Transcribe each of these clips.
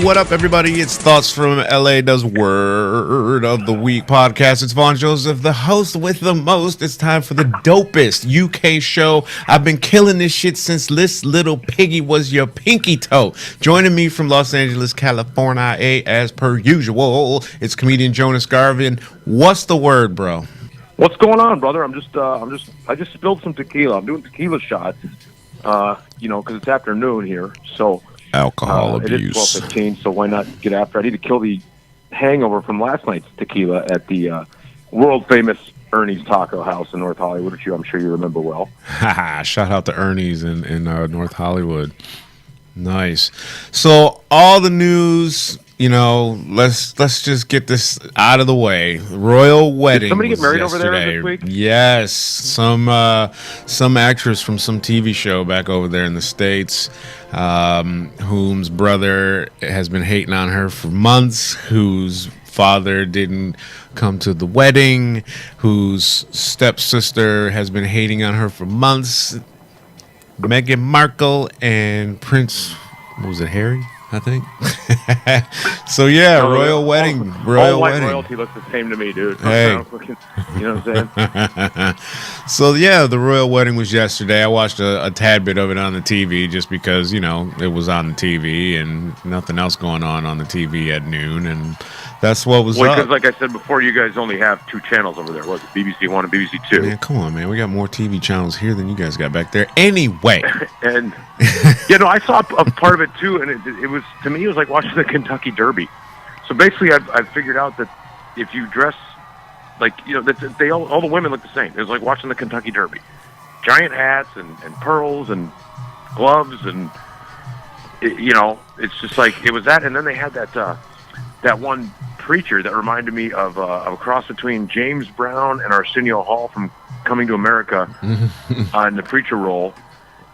What up, everybody? It's Thoughts from LA Does Word of the Week podcast. It's Vaughn, Johnson, the host with the most. It's time for the dopest UK show. I've been killing this shit since this little piggy was your pinky toe. Joining me from Los Angeles, California, as per usual, it's comedian Jonas Garvin. What's the word, bro? What's going on, brother? I just spilled some tequila. I'm doing tequila shots, because it's afternoon here, so. Alcohol abuse. It is 12:15, so why not get after? I need to kill the hangover from last night's tequila at the world-famous Ernie's Taco House in North Hollywood, which I'm sure you remember well. Shout out to Ernie's in North Hollywood. Nice. So all the news, let's just get this out of the way. Royal wedding. Did somebody get married yesterday. over there this week? Yes, some actress from some TV show back over there in the States, whose brother has been hating on her for months, whose father didn't come to the wedding, whose stepsister has been hating on her for months. Meghan Markle and Prince, what was it, Harry, I think? So, yeah, royal wedding. All white royalty looks the same to me, dude. Hey. You know what I'm saying? So, yeah, the royal wedding was yesterday. I watched a tad bit of it on the TV just because, it was on the TV and nothing else going on the TV at noon, and that's what was up. Because, like I said before, you guys only have two channels over there. Was it BBC One and BBC Two? Man, come on, man. We got more TV channels here than you guys got back there. Anyway. And, I saw a part of it, too, and it was, to me, it was like watching the Kentucky Derby. So basically, I've figured out that if you dress like, that all the women look the same. It was like watching the Kentucky Derby. Giant hats and pearls and gloves and, it's just like, it was that. And then they had that one preacher that reminded me of a cross between James Brown and Arsenio Hall from Coming to America on the preacher role.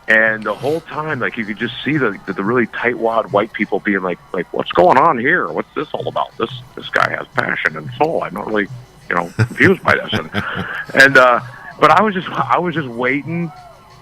And the whole time, like, you could just see the really tightwad white people being like, what's going on here? What's this all about? This guy has passion and soul. I'm not really, confused by this. But I was just waiting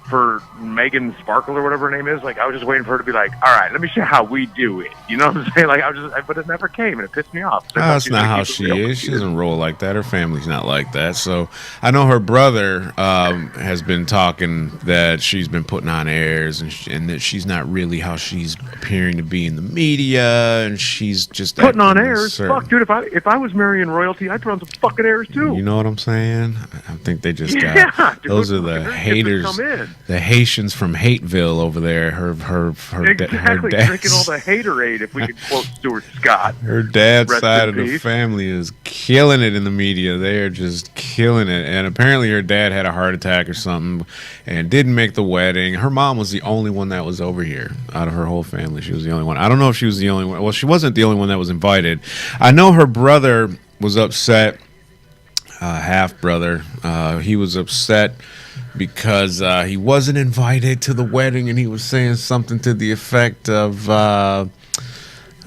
for Megan Sparkle or whatever her name is. Like, I was just waiting for her to be like, all right, let me show you how we do it. You know what I'm saying? Like, but it never came, and it pissed me off. So that's not how she is. She doesn't roll like that. Her family's not like that. So I know her brother has been talking that she's been putting on airs and that she's not really how she's appearing to be in the media, and she's just putting on airs. Fuck, dude, if I was marrying royalty, I'd put on some fucking airs too. You know what I'm saying? I think they just got those are the haters. The Haitians from Hateville over there. Exactly, drinking all the haterade, if we could quote Stuart Scott. Her dad's side of the family is killing it in the media. They are just killing it. And apparently her dad had a heart attack or something and didn't make the wedding. Her mom was the only one that was over here out of her whole family. She was the only one. I don't know if she was the only one. Well, she wasn't the only one that was invited. I know her brother was upset, half brother. He was upset because he wasn't invited to the wedding, and he was saying something to the effect of, I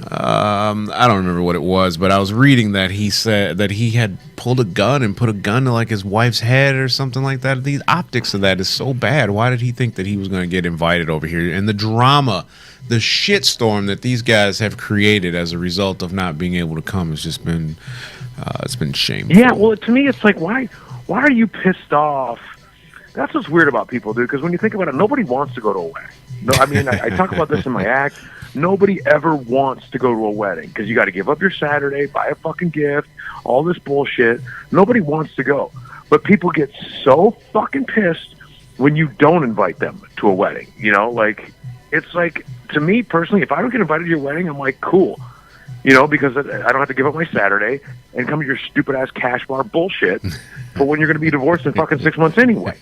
don't remember what it was, but I was reading that he said that he had pulled a gun and put a gun to like his wife's head or something like that. The optics of that is so bad. Why did he think that he was going to get invited over here? And the drama, the shitstorm that these guys have created as a result of not being able to come has just been, it's been shameful. Yeah, well, to me, it's like, why are you pissed off? That's what's weird about people, dude, because when you think about it, nobody wants to go to a wedding. No, I mean, I talk about this in my act. Nobody ever wants to go to a wedding because you got to give up your Saturday, buy a fucking gift, all this bullshit. Nobody wants to go. But people get so fucking pissed when you don't invite them to a wedding. Like, it's like, to me personally, if I don't get invited to your wedding, I'm like, cool. You know, because I don't have to give up my Saturday and come to your stupid ass cash bar bullshit for when you're going to be divorced in fucking 6 months anyway.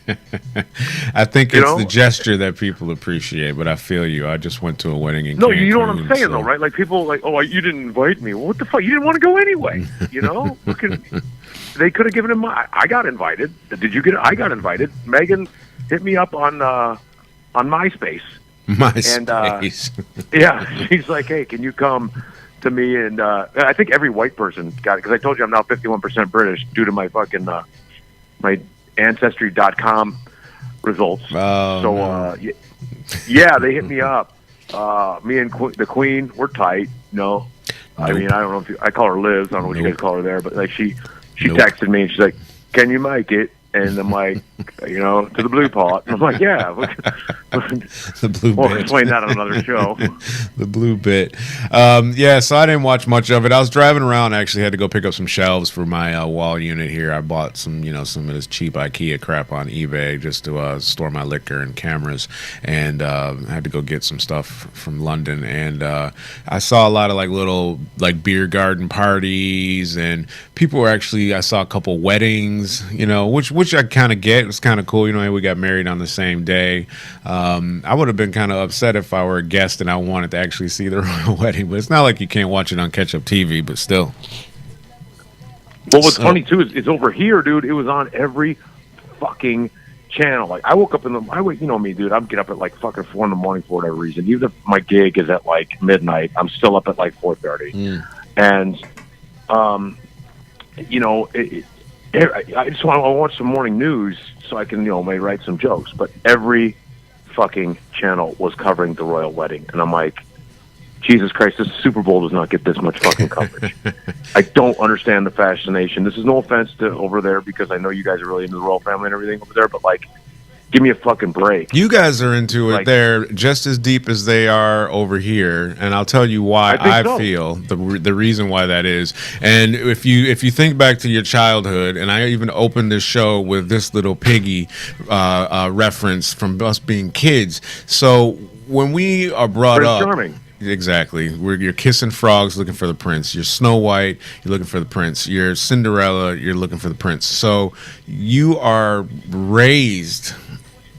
I think it's the gesture that people appreciate, but I feel you. I just went to a wedding in No, Cancun, you know what I'm saying, though, right? Like, people like, oh, you didn't invite me. Well, what the fuck? You didn't want to go anyway, you know? They could have given him I got invited. Did you get it? I got invited. Megan hit me up on MySpace. MySpace. And, yeah, she's like, hey, can you come to me? And I think every white person got it, because I told you I'm now 51% British due to my fucking my Ancestry.com results. Oh, so no. yeah, they hit me up. Me and the Queen, we're tight. No, I mean, I don't know if I call her Liz. I don't know what you guys call her there, but like she texted me and she's like, "Can you make it?" And I'm like, you know, to the blue pot. And I'm like, yeah. The blue bit. We'll explain that on another show. The blue bit. Yeah, so I didn't watch much of it. I was driving around. I actually had to go pick up some shelves for my wall unit here. I bought some of this cheap IKEA crap on eBay just to store my liquor and cameras. And I had to go get some stuff from London. And I saw a lot of little beer garden parties, and people were actually, I saw a couple weddings, which I kind of get. It's kind of cool. Hey, we got married on the same day. I would have been kind of upset if I were a guest and I wanted to actually see the royal wedding, but it's not like you can't watch it on catch-up TV, but still. Well, what's funny, too, is over here, dude, it was on every fucking channel. Like, I woke up you know me, dude, I'm get up at fucking 4 in the morning for whatever reason. Even if my gig is at midnight, I'm still up at 4:30. And, I just want to watch some morning news so I can, maybe write some jokes. But every fucking channel was covering the royal wedding. And I'm like, Jesus Christ, this Super Bowl does not get this much fucking coverage. I don't understand the fascination. This is no offense to over there, because I know you guys are really into the royal family and everything over there, but give me a fucking break. You guys are into it there just as deep as they are over here, and I'll tell you why I feel the reason why that is. And if you think back to your childhood, and I even opened this show with this little piggy reference from us being kids. So when we are brought Prince up, Charming. Exactly. You're kissing frogs looking for the prince. You're Snow White, you're looking for the prince. You're Cinderella, you're looking for the prince. So you are raised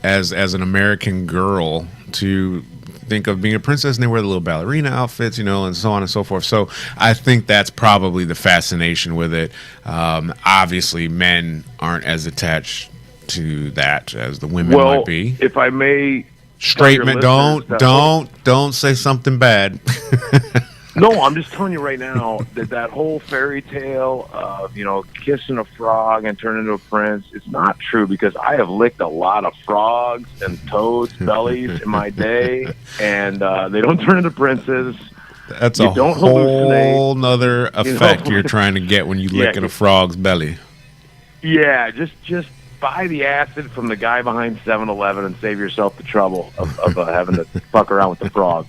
as an American girl to think of being a princess, and they wear the little ballerina outfits, and so on and so forth. So I think that's probably the fascination with it. Obviously, men aren't as attached to that as the women might be. If I may... Straight men, don't say something bad. No, I'm just telling you right now that whole fairy tale of, kissing a frog and turning into a prince, it's not true, because I have licked a lot of frogs and toads' bellies in my day, and they don't turn into princes. That's a whole nother effect you're trying to get when you lick at a frog's belly. Yeah, just buy the acid from the guy behind 7-Eleven and save yourself the trouble of having to fuck around with the frog.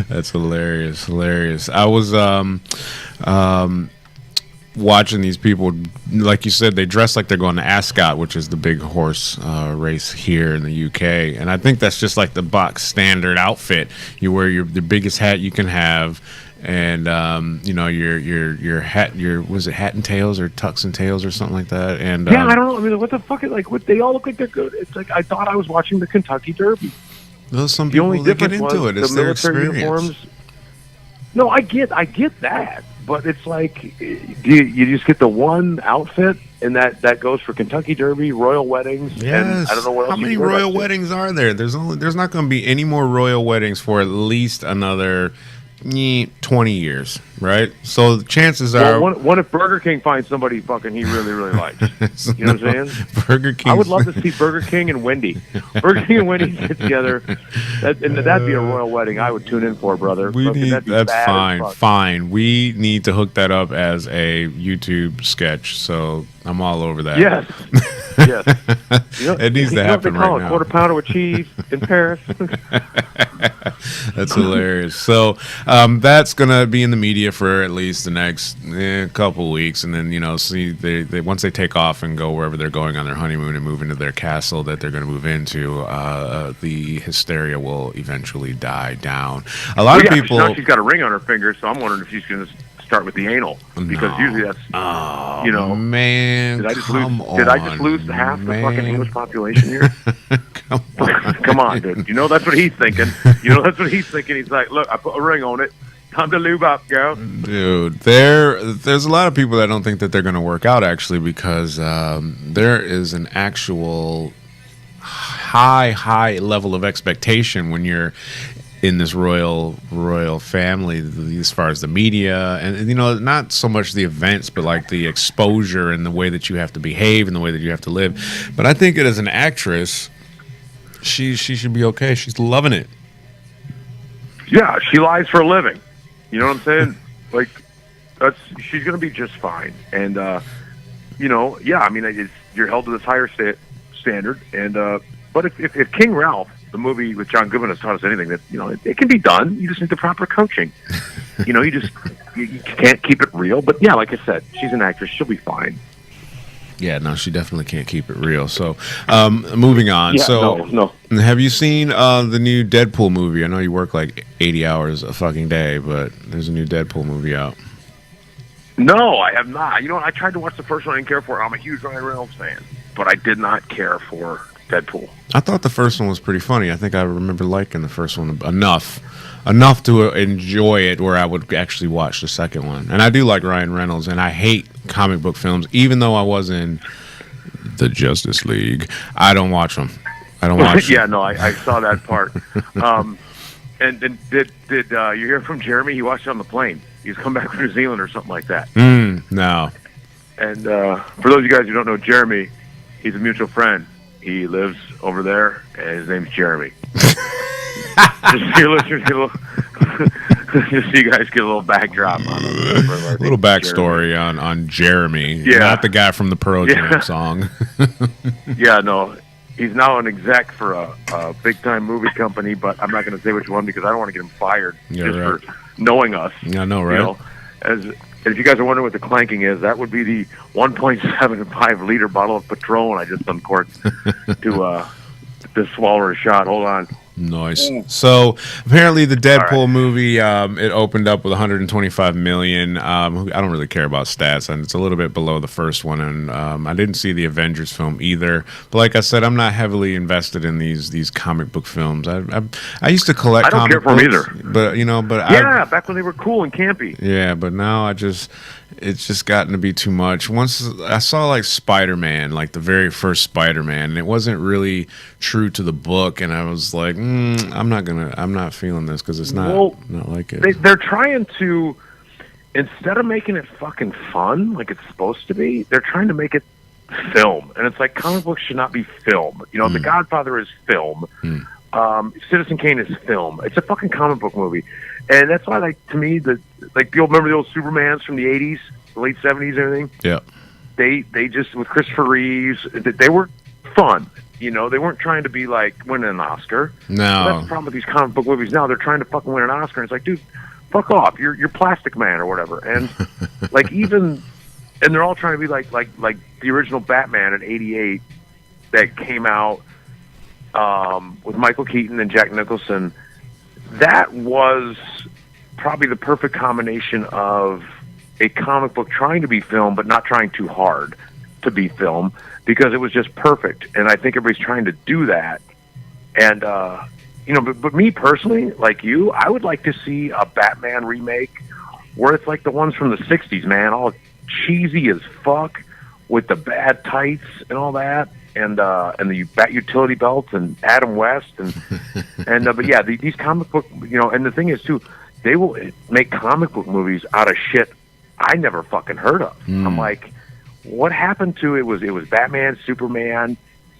That's hilarious. I was watching these people, like you said, they dress like they're going to Ascot, which is the big horse race here in the UK, and I think that's just like the box standard outfit. You wear the biggest hat you can have, and your hat, was it hat and tails or tux and tails or something like that? And I don't know. I mean, what the fuck? They all look like they're good. It's like I thought I was watching the Kentucky Derby. Well, some people that get into it. It's their experience. Uniforms. No, I get that, but it's like, you just get the one outfit, and that goes for Kentucky Derby, royal weddings. Yes. And I don't know what else. How many royal weddings are there? There's not going to be any more royal weddings for at least another 20 years, right? So the chances are... Well, what if Burger King finds somebody fucking he really, really likes? You know what I'm saying? Burger King. I would love to see Burger King and Wendy. BurgerKing and Wendy get together. That'd be a royal wedding I would tune in for, brother. That's fine. We need to hook that up as a YouTube sketch, so I'm all over that. Yes. Yes. It needs to happen what they call right a quarter now. pounder with cheese in Paris. That's hilarious. So that's gonna be in the media for at least the next couple weeks, and then see they once they take off and go wherever they're going on their honeymoon and move into their castle that they're gonna move into, the hysteria will eventually die down. A lot of people. Now she's got a ring on her finger, so I'm wondering if she's gonna start with the anal, because usually that's man. Did I just lose half the fucking English population here? Come on, dude. That's what he's thinking. That's what he's thinking. He's like, look, I put a ring on it. Time to lube up, girl. Dude, there's a lot of people that don't think that they're going to work out, actually, because there is an actual high level of expectation when you're in this royal family, as far as the media and not so much the events, but like the exposure and the way that you have to behave and the way that you have to live. But I think it as an actress, she should be okay. She's loving it. Yeah, she lies for a living. You know what I'm saying? Like, she's gonna be just fine. And you're held to this higher standard. And but if King Ralph, the movie with John Goodman, has taught us anything, that it can be done. You just need the proper coaching. You can't keep it real. But yeah, like I said, she's an actress. She'll be fine. Yeah, no, she definitely can't keep it real. So, moving on. Yeah, so, no. Have you seen the new Deadpool movie? I know you work like 80 hours a fucking day, but there's a new Deadpool movie out. No, I have not. I tried to watch the first one. I didn't care for it. I'm a huge Ryan Reynolds fan, but I did not care for Deadpool. I thought the first one was pretty funny. I think I remember liking the first one enough to enjoy it where I would actually watch the second one. And I do like Ryan Reynolds, and I hate comic book films. Even though I was in the Justice League, I don't watch them. I don't watch them. Yeah, no, I saw that part. And did you hear from Jeremy? He watched it on the plane. He's come back from New Zealand or something like that. No. And for those of you guys who don't know Jeremy, he's a mutual friend. He lives over there, and his name's Jeremy. Just so you guys get a little backdrop on him. A little backstory on Jeremy. Yeah. Not the guy from the Pearl Jam song. Yeah, no. He's now an exec for a big-time movie company, but I'm not going to say which one because I don't want to get him fired for knowing us. Yeah, I know, right? If you guys are wondering what the clanking is, that would be the 1.75-liter bottle of Patron I just uncorked to swallow a shot. Hold on. Nice. So apparently the Deadpool movie, it opened up with 125 million. I don't really care about stats, and it's a little bit below the first one. And I didn't see the Avengers film either. But like I said, I'm not heavily invested in these comic book films. I used to collect. I don't care for them either. But back when they were cool and campy. Yeah, but now it's just gotten to be too much. Once I saw like Spider-Man, like the very first Spider-Man, and it wasn't really true to the book, and I was like, I'm not feeling this because it's not like it. They're trying to, instead of making it fucking fun like it's supposed to be, they're trying to make it film, and it's like comic books should not be film. The Godfather is film. Citizen Kane is film. It's a fucking comic book movie. And that's why, to me, remember the old Supermans from the 80s, the late 70s and everything? Yeah. They just, with Christopher Reeves, they were fun. They weren't trying to be, winning an Oscar. No. So that's the problem with these comic book movies now. They're trying to fucking win an Oscar. And it's like, dude, fuck off. You're Plastic Man or whatever. And, and they're all trying to be like the original Batman in 88 that came out with Michael Keaton and Jack Nicholson. That was probably the perfect combination of a comic book trying to be film, but not trying too hard to be film, because it was just perfect. And I think everybody's trying to do that. And, but me personally, like you, I would like to see a Batman remake where it's like the ones from the 60s, man, all cheesy as fuck with the bad tights and all that. And the Bat utility belts and Adam West but yeah, these comic book, and the thing is too, they will make comic book movies out of shit I never fucking heard of. I'm like, what happened to it? Was Batman, Superman,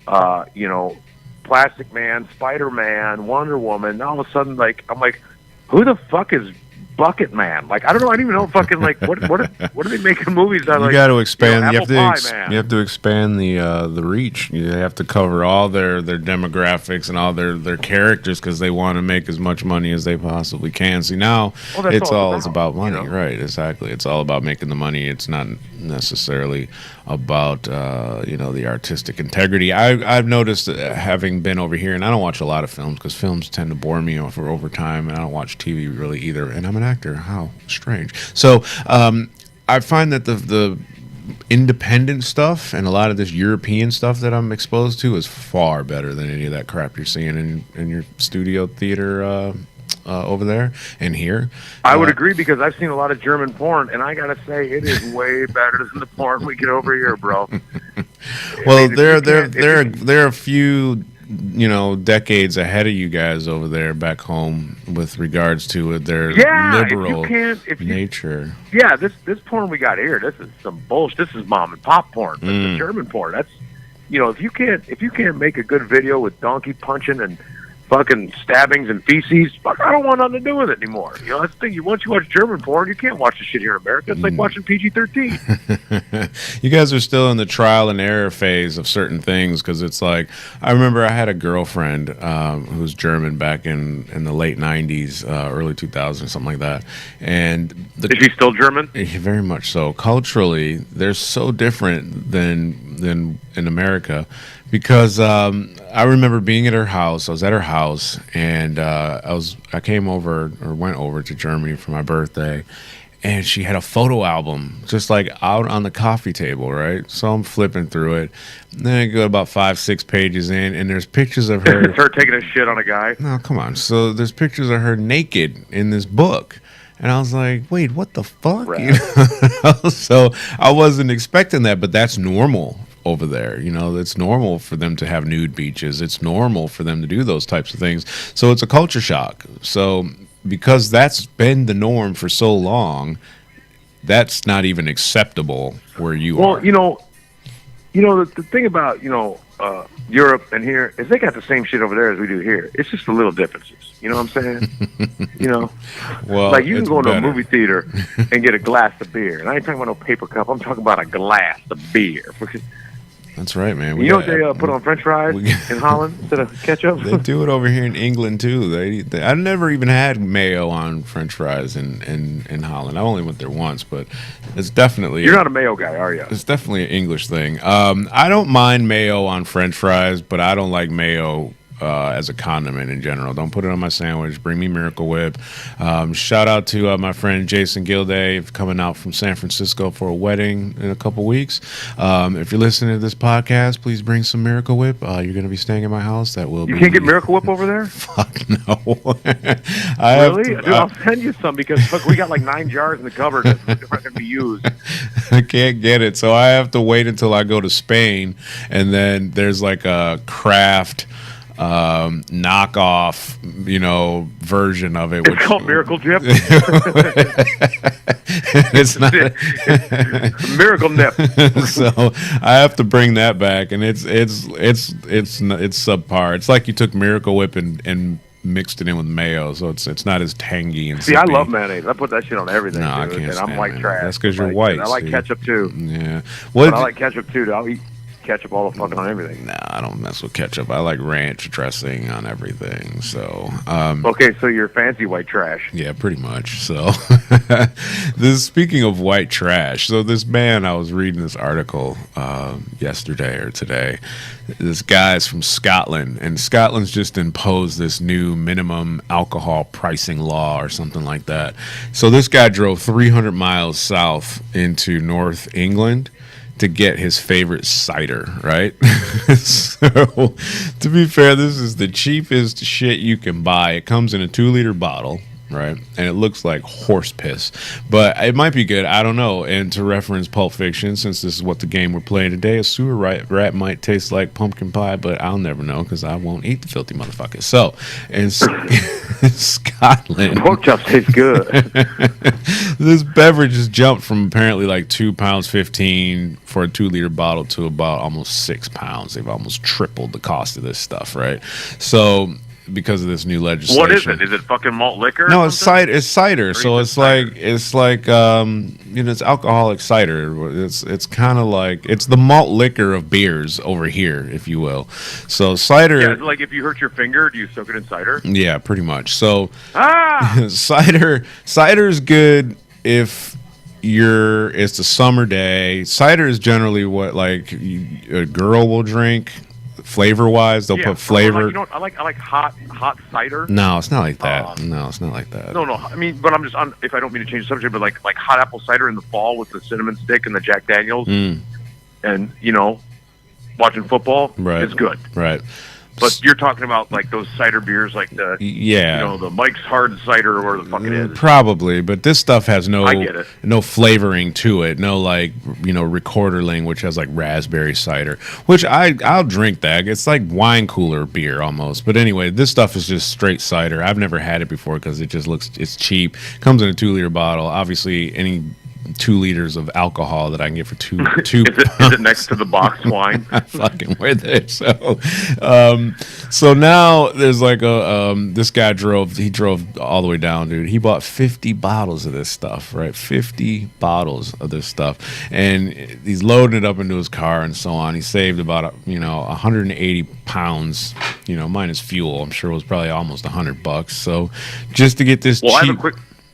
Plastic Man, Spider-Man, Wonder Woman. And all of a sudden, I'm like, who the fuck is Bucket Man. Like, I don't know. I don't even know fucking like what are they making movies on? You Like, got to expand. Apple Pie Man. You have to expand the reach. You have to cover all their demographics and all their characters because they want to make as much money as they possibly can. See, now it's all about money, right? Exactly. It's all about making the money. It's not necessarily about the artistic integrity. I've noticed having been over here, and I don't watch a lot of films because films tend to bore me over time, and I don't watch TV really either. And I'm an actor. How strange. So I find that the independent stuff and a lot of this European stuff that I'm exposed to is far better than any of that crap you're seeing in your studio theater over there and here. I would agree because I've seen a lot of German porn, and I gotta say it is way better than the porn we get over here, bro. Well, they're a few decades ahead of you guys over there back home with regards to their liberal nature. Yeah, this porn we got here, this is some bullshit. This is mom and pop porn. But the German porn, that's if you can't make a good video with donkey punching and fucking stabbings and feces, fuck, I don't want nothing to do with it anymore. That's the thing. Once you watch German porn, you can't watch the shit here in America. It's like watching PG-13. You guys are still in the trial and error phase of certain things because it's like, I remember I had a girlfriend who's German back in the late 90s, early 2000s, something like that. And is she still German? Very much so. Culturally, they're so different than in America. Because I remember being at her house. I was at her house, and I went over to Germany for my birthday, and she had a photo album just like out on the coffee table, right? So I'm flipping through it. And then I go about 5-6 pages in, and there's pictures of her. Her taking a shit on a guy. No, come on. So there's pictures of her naked in this book. And I was like, wait, what the fuck? Right. So I wasn't expecting that, but that's normal over there. It's normal for them to have nude beaches. It's normal for them to do those types of things. So it's a culture shock. So because that's been the norm for so long, that's not even acceptable where you are. Well, the thing about, Europe and here is they got the same shit over there as we do here. It's just the little differences. You know what I'm saying? Well, like you can go into a movie theater and get a glass of beer. And I ain't talking about no paper cup. I'm talking about a glass of beer. That's right, man. What they put on French fries in Holland instead of ketchup? They do it over here in England too. I never even had mayo on French fries in Holland. I only went there once, but it's definitely you're not a mayo guy, are you? It's definitely an English thing. I don't mind mayo on French fries, but I don't like mayo as a condiment in general. Don't put it on my sandwich. Bring me Miracle Whip. Shout out to my friend Jason Gilday coming out from San Francisco for a wedding in a couple weeks. If you're listening to this podcast, please bring some Miracle Whip. You're going to be staying in my house. You can't get Miracle Whip over there? Fuck no. Really? Dude, I'll send you some because we got like 9 jars in the cupboard that's not going to be used. I can't get it, so I have to wait until I go to Spain, and then there's like a craft knockoff, version of it. It's called Miracle Drip. It's not Miracle Nip. So I have to bring that back, and it's subpar. It's like you took Miracle Whip and mixed it in with mayo, so it's not as tangy and see. I love mayonnaise. I put that shit on everything. No, I can't. And I'm white trash. That's because you're white. I like ketchup too. Yeah. I like ketchup too. I'll eat ketchup all the fucking on everything. Nah, I don't mess with ketchup. I like ranch dressing on everything. So okay, so you're fancy white trash. Yeah, pretty much. So speaking of white trash, so this man, I was reading this article yesterday or today. This guy's from Scotland, and Scotland's just imposed this new minimum alcohol pricing law or something like that. So this guy drove 300 miles south into North England to get his favorite cider, right? So, to be fair, this is the cheapest shit you can buy. It comes in a 2-liter bottle, right? And it looks like horse piss. But it might be good. I don't know. And to reference Pulp Fiction, since this is what the game we're playing today, a sewer rat might taste like pumpkin pie, but I'll never know because I won't eat the filthy motherfucker. So, in Scotland... Pork chops taste good. This beverage has jumped from apparently like £2.15 for a 2-liter bottle to about almost £6. They've almost tripled the cost of this stuff, right? So because of this new legislation. What is it? Is it fucking malt liquor? No, it's cider. It's cider. So it's cider? like it's alcoholic cider. It's kind of like it's the malt liquor of beers over here, if you will. So cider. Yeah, it's like if you hurt your finger, do you soak it in cider? Yeah, pretty much. So cider's good if it's a summer day. Cider is generally what like a girl will drink. Flavor wise, they'll put flavor. Like, I like hot cider. No, it's not like that. No, it's not like that. No. I mean, but I'm just if I don't mean to change the subject, but like hot apple cider in the fall with the cinnamon stick and the Jack Daniels, and watching football is good. Right. But you're talking about like those cider beers, like the the Mike's Hard Cider or whatever the fuck it is. Probably, but this stuff has I get it. no flavoring to it. No Recorderling, which has like raspberry cider, which I'll drink that. It's like wine cooler beer almost. But anyway, this stuff is just straight cider. I've never had it before because it's cheap. Comes in a 2-liter bottle. Obviously, any 2 liters of alcohol that I can get for two. Is it next to the boxed wine? Fucking with it. So now there's like this guy drove all the way down, dude. He bought 50 bottles of this stuff, right? 50 bottles of this stuff, and he's loading it up into his car and so on. He saved about 180 pounds, minus fuel. I'm sure it was probably almost $100. So just to get this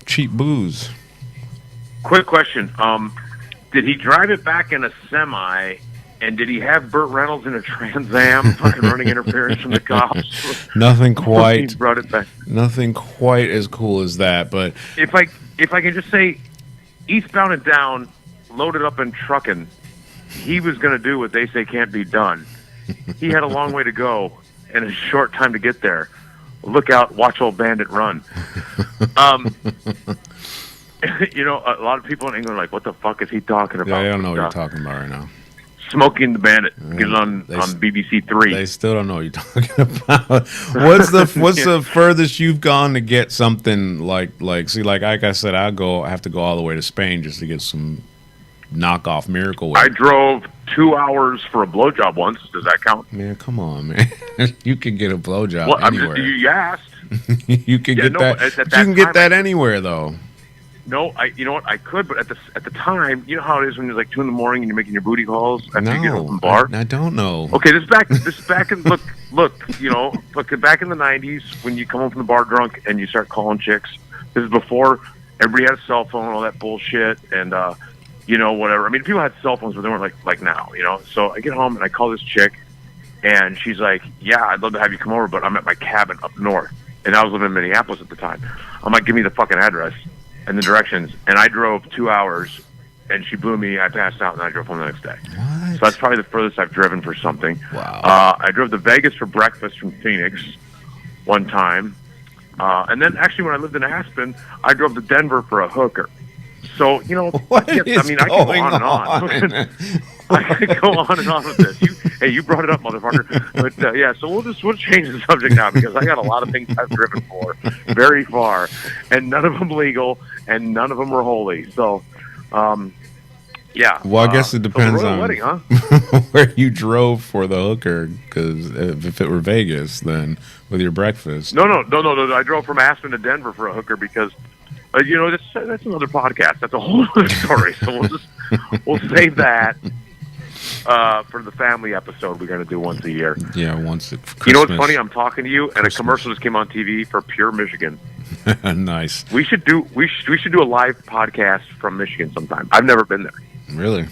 cheap booze. Quick question. Did he drive it back in a semi, and did he have Burt Reynolds in a Trans Am fucking running interference from the cops? Nothing quite. He brought it back. Nothing quite as cool as that, but if I can just say, eastbound and down, loaded up and trucking, he was going to do what they say can't be done. He had a long way to go and a short time to get there. Look out, watch old bandit run. A lot of people in England are like, what the fuck is he talking about? Yeah, I don't know what you're talking about right now. Smoking the Bandit. Get it on BBC 3. They still don't know what you're talking about. What's the furthest you've gone to get something like I said, I have to go all the way to Spain just to get some knockoff Miracle Whip. I drove 2 hours for a blowjob once. Does that count? Man, come on, man. You can get a blowjob anywhere. You asked. You can get that. You can get that anywhere, though. No, you know what? I could, but at the time, you know how it is when it's like 2 a.m. and you're making your booty calls after you get home from the bar. I don't know. Okay, this is back in back in the '90s when you come home from the bar drunk and you start calling chicks. This is before everybody had a cell phone, all that bullshit, and whatever. I mean, people had cell phones, but they weren't like now, So I get home and I call this chick, and she's like, "Yeah, I'd love to have you come over, but I'm at my cabin up north," and I was living in Minneapolis at the time. I'm like, "Give me the fucking address and the directions," and I drove 2 hours, and she blew me. I passed out, and I drove home the next day. What? So that's probably the furthest I've driven for something. Wow. I drove to Vegas for breakfast from Phoenix one time, and then actually when I lived in Aspen, I drove to Denver for a hooker. So what I can go on and on. I could go on and on with this. You brought it up, motherfucker. But so we'll change the subject now because I got a lot of things I've driven for, very far, and none of them legal, and none of them were holy. So, yeah. Well, I guess it depends on wedding, huh? where you drove for the hooker. Because if it were Vegas, then with your breakfast. No. I drove from Aspen to Denver for a hooker because. That's another podcast. That's a whole other story. So we'll save that for the family episode we're going to do once a year. Yeah, once at Christmas. You know what's funny? I'm talking to you, and a commercial just came on TV for Pure Michigan. Nice. We should do a live podcast from Michigan sometime. I've never been there. Really?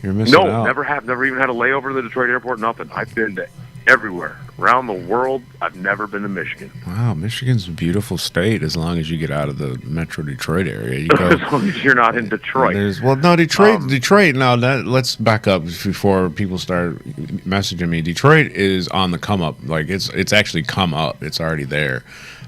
You're missing out. No, never have. Never even had a layover in the Detroit airport. Nothing. I've been to everywhere around the world. I've never been to Michigan. Wow, Michigan's a beautiful state as long as you get out of the Metro Detroit area. You go, as long as you're not in Detroit. Detroit. Now let's back up before people start messaging me. Detroit is on the come up. Like it's actually come up. It's already there.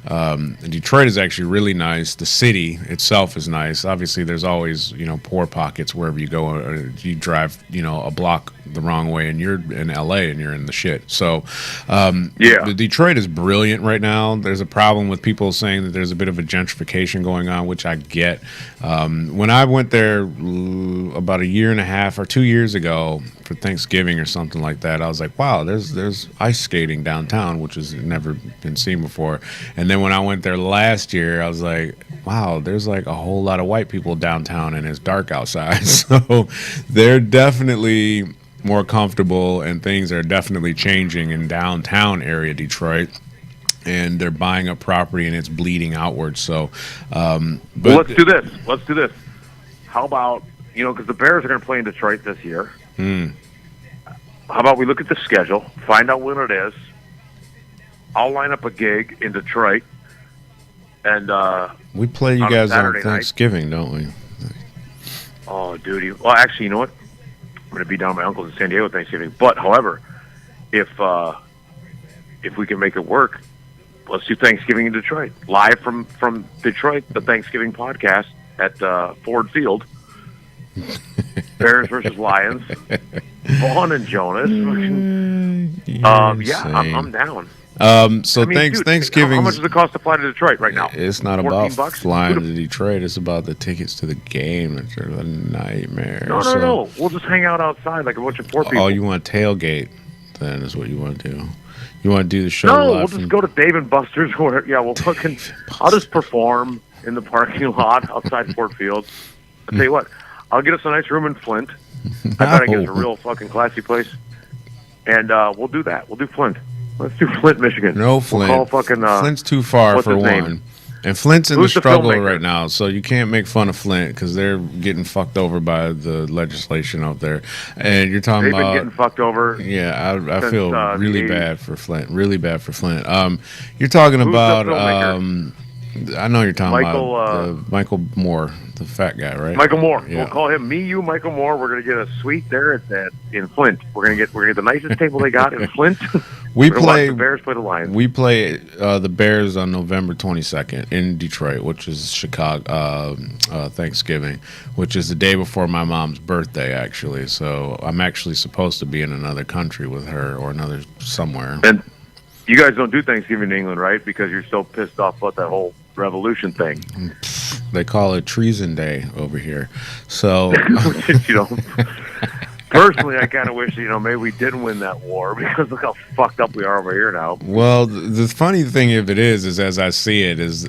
Detroit is actually really nice. The city itself is nice. Obviously, there's always poor pockets wherever you go. You drive a block the wrong way, and you're in LA and you're in the shit. So, the Detroit is brilliant right now. There's a problem with people saying that there's a bit of a gentrification going on, which I get. When I went there about a year and a half or 2 years ago for Thanksgiving or something like that, I was like, wow, there's ice skating downtown, which has never been seen before. And then when I went there last year, I was like, wow, there's like a whole lot of white people downtown and it's dark outside. So they're definitely more comfortable, and things are definitely changing in downtown area Detroit. And they're buying up property and it's bleeding outwards. So, well, let's do this. How about, because the Bears are going to play in Detroit this year. How about we look at the schedule, find out when it is. I'll line up a gig in Detroit, and we play you guys on Thanksgiving, don't we? Oh, dude. Well, actually, you know what? I'm going to be down at my uncle's in San Diego Thanksgiving. But, however, if we can make it work, let's do Thanksgiving in Detroit. Live from Detroit, the Thanksgiving podcast at Ford Field. Bears versus Lions. Vaughn and Jonas. I'm down. Thanksgiving. How much does it cost to fly to Detroit right now? It's not about flying to Detroit. It's about the tickets to the game. It's a nightmare. No. We'll just hang out outside like a bunch of poor people. Oh, you want to tailgate? Then is what you want to do. You want to do the show? No, we'll just go to Dave and Buster's. I'll just perform in the parking lot outside Ford Field. I'll tell you what. I'll get us a nice room in Flint. I bet I get us a real fucking classy place. And we'll do that. We'll do Flint. Let's do Flint, Michigan. No, Flint. We'll call Flint's too far for one. Name? And Flint's in the struggle right now, so you can't make fun of Flint because they're getting fucked over by the legislation out there. And you're talking about getting fucked over. Yeah, I feel really bad for Flint. Really bad for Flint. You're talking about. I know you're talking about Michael Moore, the fat guy, right? Michael Moore. Yeah. We'll call him Michael Moore. We're gonna get a suite there in Flint. We're gonna get the nicest table they got in Flint. We play the Bears play the Lions. We play the Bears on November 22nd in Detroit, which is Chicago Thanksgiving, which is the day before my mom's birthday, actually. So I'm actually supposed to be in another country with her or another somewhere. And you guys don't do Thanksgiving in England, right? Because you're so pissed off about that whole revolution thing. They call it Treason Day over here. So, personally, I kind of wish, maybe we didn't win that war because look how fucked up we are over here now. Well, the funny thing of it is as I see it, is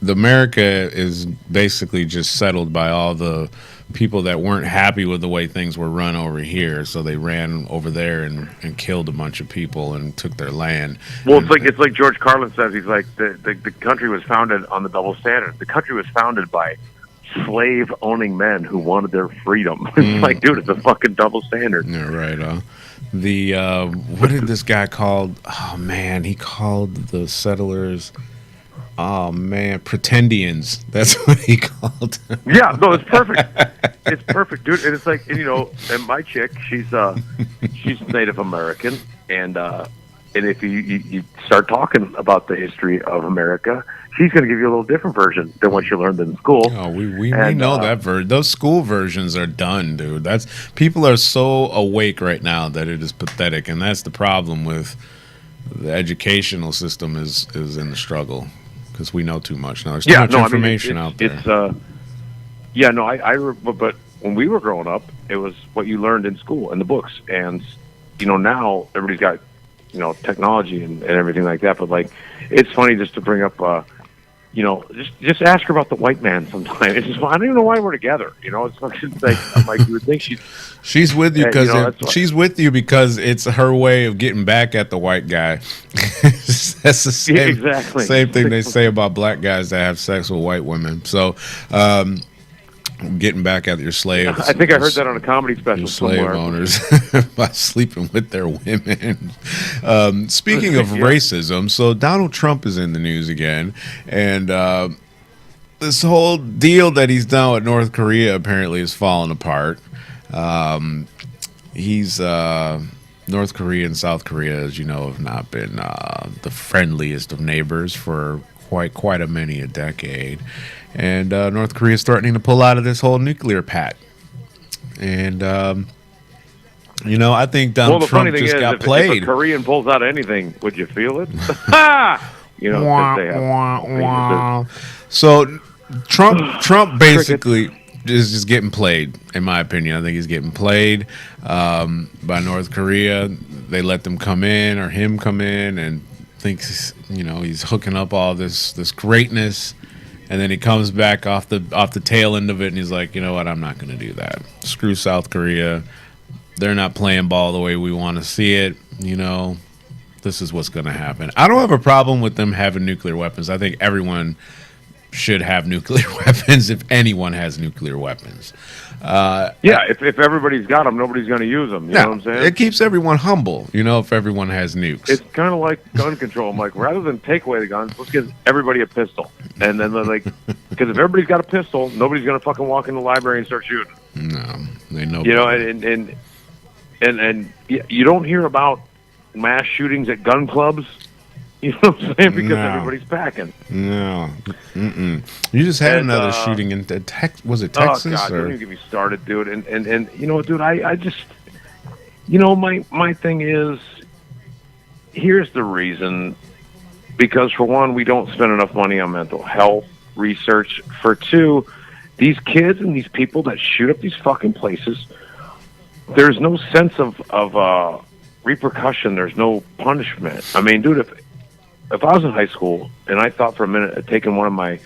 the America is basically just settled by all the people that weren't happy with the way things were run over here, so they ran over there and killed a bunch of people and took their land. Well, it's like George Carlin says. He's like the country was founded on the double standard. The country was founded by slave-owning men who wanted their freedom. It's like, dude, it's a fucking double standard. Yeah, right. What did this guy call? Oh man, he called the settlers. Oh man, pretendians. That's what he called them. Yeah, no, it's perfect. It's perfect, dude. And it's like, and my chick, she's Native American, and if you start talking about the history of America, she's going to give you a little different version than what you learned in school. Oh, we know that version. Those school versions are done, dude. People are so awake right now that it is pathetic, and that's the problem with the educational system is in the struggle. Because we know too much now. There's too much information out there. But when we were growing up, it was what you learned in school and the books. And now everybody's got technology and everything like that. But like, it's funny just to bring up just ask her about the white man sometime. It's just, I don't even know why we're together. It's like I'm like, you would think she's with you because she's with you because it's her way of getting back at the white guy. That's the same thing they say about black guys that have sex with white women. So, getting back at your slaves. I think I heard that on a comedy special slave somewhere. Owners by sleeping with their women. Speaking of racism, so Donald Trump is in the news again, and this whole deal that he's done with North Korea apparently is falling apart. He's North Korea and South Korea, as you know, have not been the friendliest of neighbors for quite a many a decade, and North Korea is threatening to pull out of this whole nuclear pact. And I think Donald Trump just got played. If a Korean pulls out anything, would you feel it? So Trump basically is just getting played, in my opinion. I think he's getting played by North Korea. They let them come in, or him come in, and thinks he's hooking up all this greatness, and then he comes back off the tail end of it, and he's like, you know what, I'm not going to do that. Screw South Korea. They're not playing ball the way we want to see it. This is what's going to happen. I don't have a problem with them having nuclear weapons. I think everyone should have nuclear weapons if anyone has nuclear weapons. If everybody's got them, nobody's going to use them. You know what I'm saying? It keeps everyone humble, if everyone has nukes. It's kind of like gun control. I'm like, rather than take away the guns, let's give everybody a pistol. And then they're like, because if everybody's got a pistol, nobody's going to fucking walk in the library and start shooting. No, they know. And you don't hear about mass shootings at gun clubs. You know what I'm saying? Because everybody's packing. No. You just had another shooting in was it Texas? Oh, God, don't even get me started, dude. And you know what, dude, I just, my thing is, here's the reason. Because, for one, we don't spend enough money on mental health research. For two, these kids and these people that shoot up these fucking places, there's no sense of repercussion. There's no punishment. I mean, dude, if I was in high school and I thought for a minute of taking one of my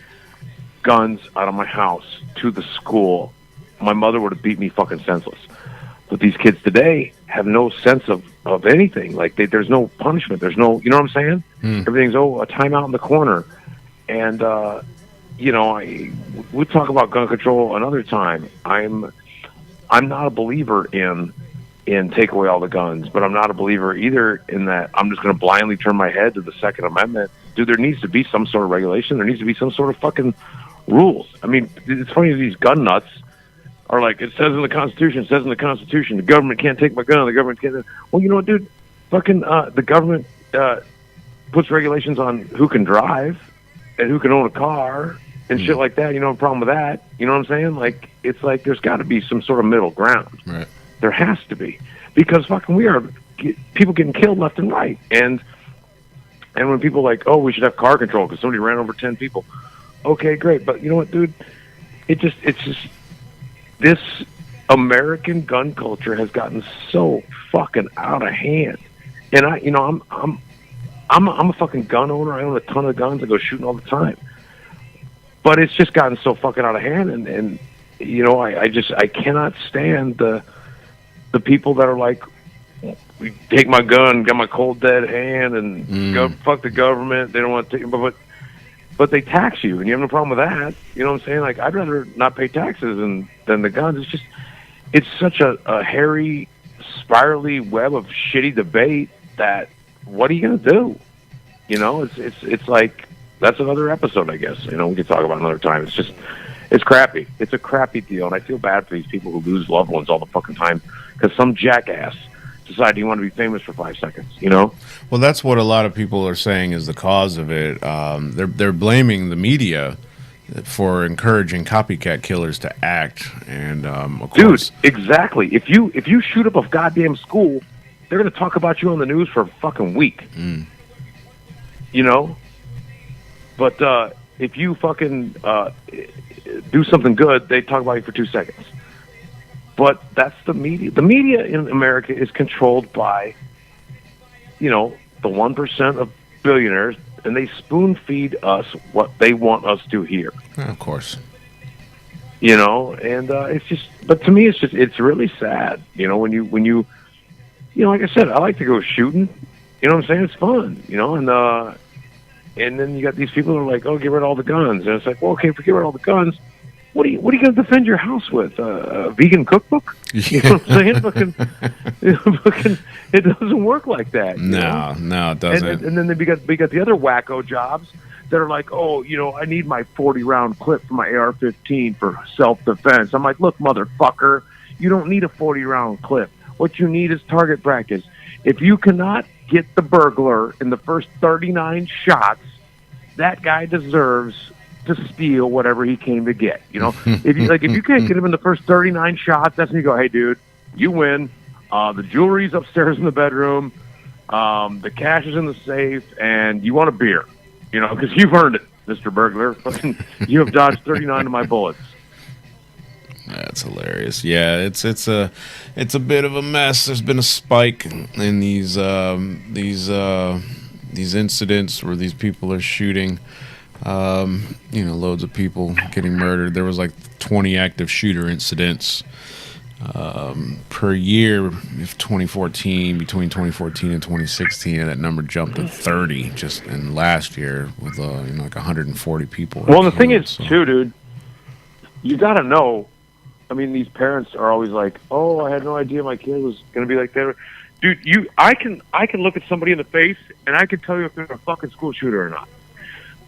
guns out of my house to the school, my mother would have beat me fucking senseless. But these kids today have no sense of anything. Like, there's no punishment. There's no, you know what I'm saying? Everything's, a timeout in the corner. And, we'll talk about gun control another time. I'm not a believer in take away all the guns, but I'm not a believer either in that I'm just going to blindly turn my head to the Second Amendment. Dude, there needs to be some sort of regulation. There needs to be some sort of fucking rules. I mean, it's funny, these gun nuts are like, it says in the Constitution, the government can't take my gun, the government can't. Well, you know what, dude? Fucking the government puts regulations on who can drive and who can own a car and shit like that. You know, no problem with that. You know what I'm saying? Like, it's like there's got to be some sort of middle ground. Right. There has to be, because fucking we are people getting killed left and right, and when people are like, we should have car control because somebody ran over 10 people. Okay, great, but you know what, dude? It's just this American gun culture has gotten so fucking out of hand, and I'm a fucking gun owner. I own a ton of guns. I go shooting all the time, but it's just gotten so fucking out of hand, and I cannot stand the people that are like, take my gun, got my cold dead hand, and go fuck the government. They don't want to take, but they tax you, and you have no problem with that. You know what I'm saying? Like, I'd rather not pay taxes than the guns. It's such a hairy, spirally web of shitty debate that what are you gonna do? It's like, that's another episode, I guess. We can talk about another time. It's crappy. It's a crappy deal, and I feel bad for these people who lose loved ones all the fucking time because some jackass decided he wanted to be famous for 5 seconds. Well, that's what a lot of people are saying is the cause of it. They're blaming the media for encouraging copycat killers to act, and of course, dude, exactly. If you shoot up a goddamn school, they're going to talk about you on the news for a fucking week. But if you fucking do something good, they talk about you for 2 seconds. But that's the media. The media in America is controlled by, the 1% of billionaires, and they spoon feed us what they want us to hear. Of course. And it's just, but to me, it's really sad. When you, like I said, I like to go shooting. You know what I'm saying? It's fun. And then you got these people who are like, get rid of all the guns. And it's like, well, okay, if we get rid of all the guns, what are you going to defend your house with? A vegan cookbook? You know what I'm saying? It doesn't work like that. No, it doesn't. And then we got the other wacko jobs that are like, I need my 40-round clip for my AR-15 for self-defense. I'm like, look, motherfucker, you don't need a 40-round clip. What you need is target practice. If you cannot get the burglar in the first 39 shots, that guy deserves to steal whatever he came to get. If you can't get him in the first 39 shots, that's when you go, hey, dude, you win. The jewelry's upstairs in the bedroom. The cash is in the safe, and you want a beer, because you've earned it, Mr. Burglar. You have dodged 39 of my bullets. That's hilarious. Yeah, it's a bit of a mess. There's been a spike in these incidents where these people are shooting. Loads of people getting murdered. There was like 20 active shooter incidents per year of 2014, between 2014 and 2016, and that number jumped to 30 just in last year with like 140 people. Well, the thing is, too, dude, you got to know. I mean, these parents are always like, "Oh, I had no idea my kid was going to be like that." Dude, I can look at somebody in the face and I can tell you if they're a fucking school shooter or not.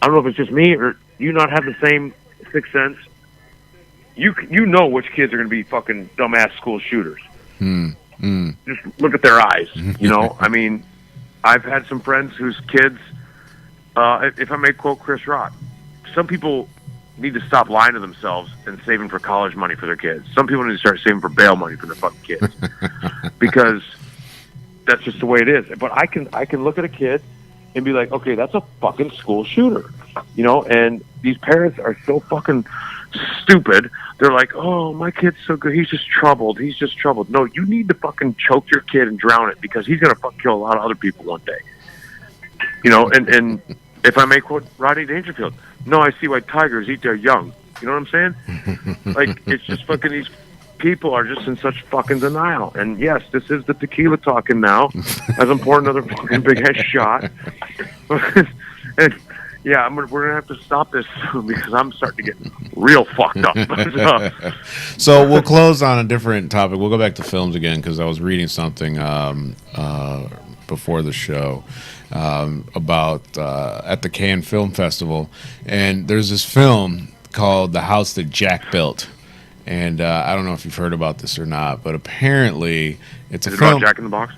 I don't know if it's just me or you not have the same sixth sense. You know which kids are going to be fucking dumbass school shooters. Just look at their eyes. I mean, I've had some friends whose kids, if I may quote Chris Rock, some people need to stop lying to themselves and saving for college money for their kids. Some people need to start saving for bail money for their fucking kids because that's just the way it is. But I can look at a kid and be like, okay, that's a fucking school shooter, and these parents are so fucking stupid. They're like, oh, my kid's so good. He's just troubled. No, you need to fucking choke your kid and drown it because he's going to fucking kill a lot of other people one day. And if I may quote Rodney Dangerfield, no, I see why tigers eat their young. You know what I'm saying? Like, it's just fucking these people are just in such fucking denial. And yes, this is the tequila talking now as I'm pouring another fucking big ass shot. And yeah, we're going to have to stop this soon because I'm starting to get real fucked up. So we'll close on a different topic. We'll go back to films again because I was reading something before the show about at the Cannes Film Festival, and there's this film called The House That Jack Built, and I don't know if you've heard about this or not, but apparently it's a film about Jack in the Box.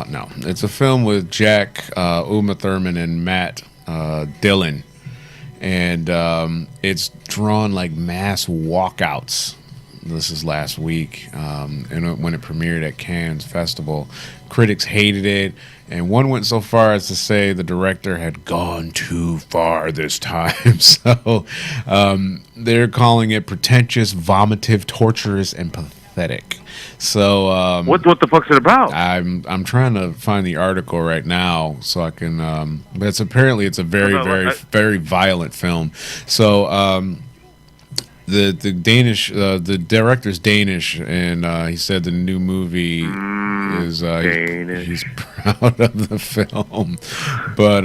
No, it's a film with Jack, Uma Thurman, and Matt Dillon, and it's drawn like mass walkouts. This is last week, and when it premiered at Cannes Festival, critics hated it, and one went so far as to say the director had gone too far this time. So they're calling it pretentious, vomitive, torturous, and pathetic. So what the fuck's it about? I'm trying to find the article right now so I can. But it's a very violent film. So. The Danish, the director's Danish, and he said the new movie is he's proud of the film, but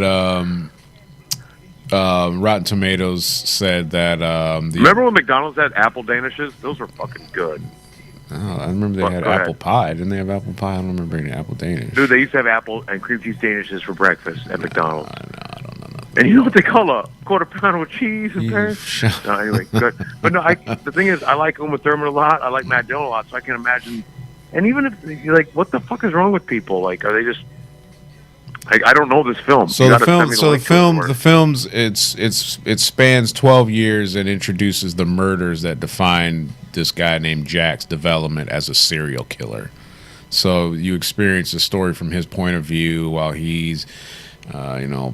Rotten Tomatoes said that. Remember when McDonald's had apple Danishes? Those were fucking good. Oh, I remember they had apple pie. Didn't they have apple pie? I don't remember bringing apple Danish. Dude, they used to have apple and cream cheese Danishes for breakfast at McDonald's. No, I don't know. And you know what they call a quarter pounder with cheese in Paris? No, anyway, good. But no, the thing is, I like Uma Thurman a lot. I like Matt Dillon a lot, so I can imagine. And even if you're like, what the fuck is wrong with people? Like, are they just? I don't know this film. So the film's it spans 12 years and introduces the murders that define this guy named Jack's development as a serial killer. So you experience the story from his point of view while he's,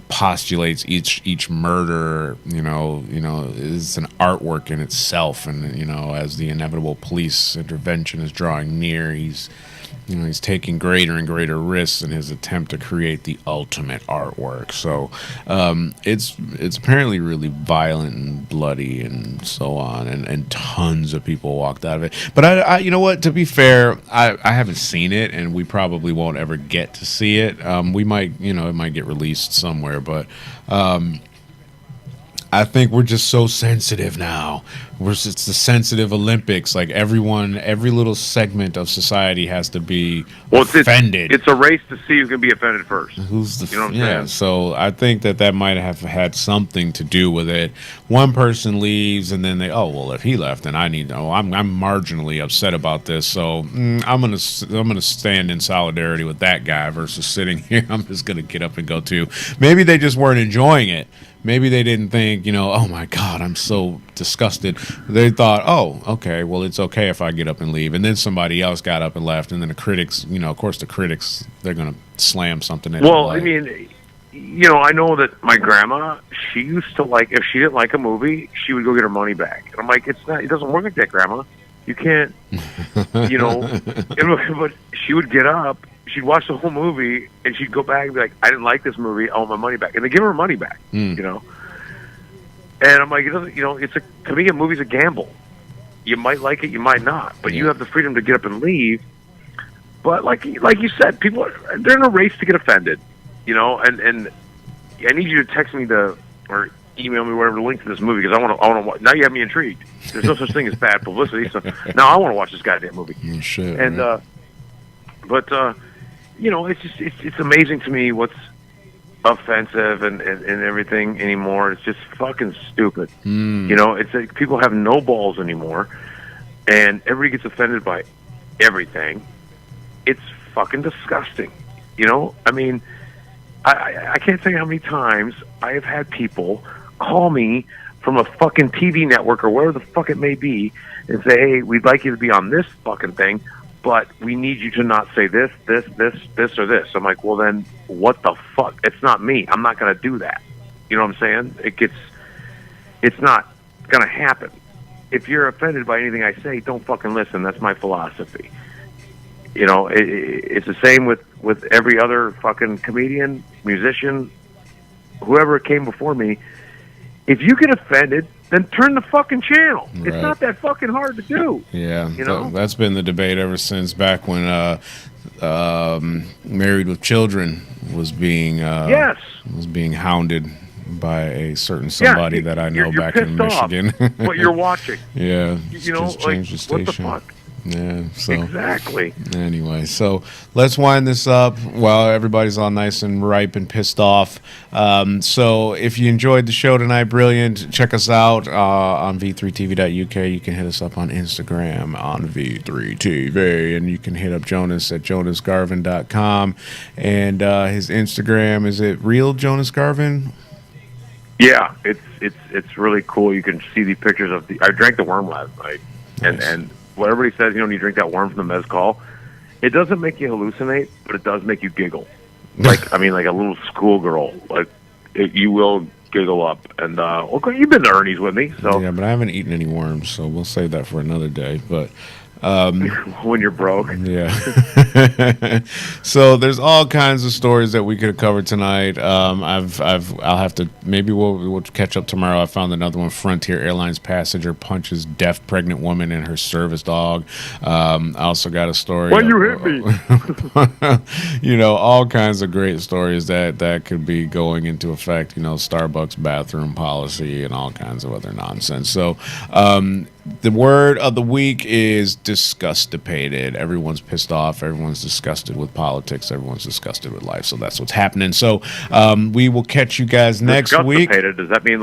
postulates each murder. Is an artwork in itself, and as the inevitable police intervention is drawing near, he's taking greater and greater risks in his attempt to create the ultimate artwork. So it's apparently really violent and bloody and so on, and tons of people walked out of it. But I you know what? To be fair, I haven't seen it, and we probably won't ever get to see it. We might, it might get released somewhere, but I think we're just so sensitive now. It's the sensitive Olympics. Like everyone, every little segment of society has to be offended. It's a race to see who can be offended first. Who's the you know what I'm saying? So I think that might have had something to do with it. One person leaves, and then if he left, then I'm marginally upset about this. So I'm gonna stand in solidarity with that guy versus sitting here. I'm just gonna get up and go too. Maybe they just weren't enjoying it. Maybe they didn't think, oh my God, I'm so disgusted. They thought, oh, okay, well, it's okay if I get up and leave. And then somebody else got up and left. And then the critics, of course, they're going to slam something in. Well, I mean, I know that my grandma, she used to if she didn't like a movie, she would go get her money back. And I'm like, it doesn't work like that, Grandma. You can't, but she would get up. She'd watch the whole movie, and she'd go back and be like, I didn't like this movie. I want my money back. And they give her money back, And I'm like, to me, a movie's a gamble. You might like it, you might not. But you have the freedom to get up and leave. But like you said, people, they're in a race to get offended, And I need you to text me or email me whatever the link to this movie, because I want to watch. Now you have me intrigued. There's no such thing as bad publicity. So now I want to watch this goddamn movie. Shit, and, it's amazing to me what's offensive and everything anymore. It's just fucking stupid. It's like people have no balls anymore, and everybody gets offended by everything. It's fucking disgusting. I mean, I can't tell you how many times I have had people call me from a fucking TV network or wherever the fuck it may be and say, hey, we'd like you to be on this fucking thing, but we need you to not say this, or this. I'm like, well, then what the fuck? It's not me. I'm not going to do that. You know what I'm saying? It's not going to happen. If you're offended by anything I say, don't fucking listen. That's my philosophy. It's the same with every other fucking comedian, musician, whoever came before me. If you get offended, then turn the fucking channel. Right. It's not that fucking hard to do. Yeah, that's been the debate ever since back when Married with Children was being hounded by a certain somebody that I know back in Michigan. What you're watching. Yeah, just changed the station. What the fuck? Yeah, so exactly. Anyway, so let's wind this up while everybody's all nice and ripe and pissed off. So if you enjoyed the show tonight, brilliant. Check us out on v3tv.uk. You can hit us up on Instagram on v3tv, and you can hit up Jonas at jonasgarvin.com. And his Instagram, is it real Jonas Garvin? Yeah, it's really cool. You can see the pictures of I drank the worm last night, nice. and what everybody says, when you drink that worm from the mezcal, it doesn't make you hallucinate, but it does make you giggle. Like a little schoolgirl. You will giggle up. And you've been to Ernie's with me, so yeah, but I haven't eaten any worms, so we'll save that for another day. But when you're broke. Yeah. So there's all kinds of stories that we could have covered tonight. I'll have to, maybe we'll catch up tomorrow. I found another one. Frontier Airlines passenger punches deaf pregnant woman and her service dog. I also got a story. Why you hit me? All kinds of great stories that could be going into effect. Starbucks bathroom policy and all kinds of other nonsense. So the word of the week is disgustipated. Everyone's pissed off. Everyone's disgusted with politics. Everyone's disgusted with life. So that's what's happening. So we will catch you guys next week. Does that mean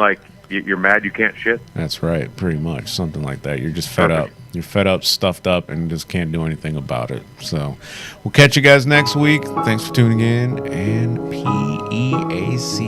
you're mad you can't shit? That's right. Pretty much. Something like that. You're just fed up. You're fed up, stuffed up, and just can't do anything about it. So we'll catch you guys next week. Thanks for tuning in. And PEACE.